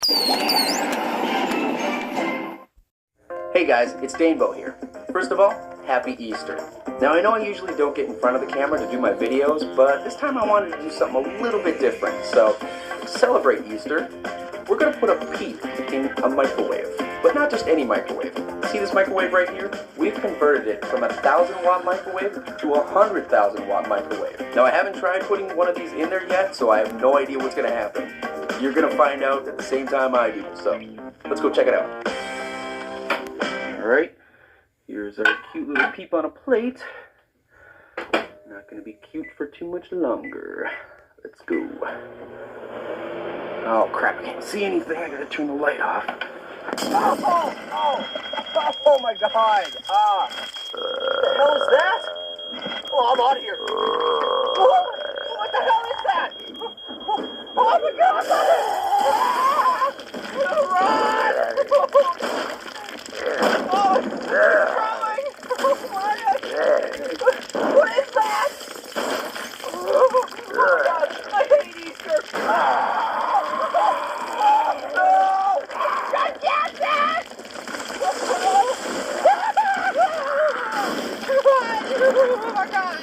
Hey guys, it's Danebo here. First of all, happy Easter. Now I know I usually don't get in front of the camera to do my videos, but this time I wanted to do something a little bit different. So, to celebrate Easter, we're going to put a Peep in a microwave. But not just any microwave. See this microwave right here? We've converted it from a 1,000-watt microwave to a 100,000-watt microwave. Now I haven't tried putting one of these in there yet, so I have no idea what's going to happen. You're going to find out at the same time I do, so let's go check it out. Alright, here's our cute little Peep on a plate. Not going to be cute for too much longer. Let's go. Oh crap, I can't see anything. I gotta turn the light off. Oh my god! What the hell is that? Oh, I'm out of here. What the hell is that? Oh my god! Run! Oh, it's crawling! What is that? Oh god, I hate Easter! Oh my god!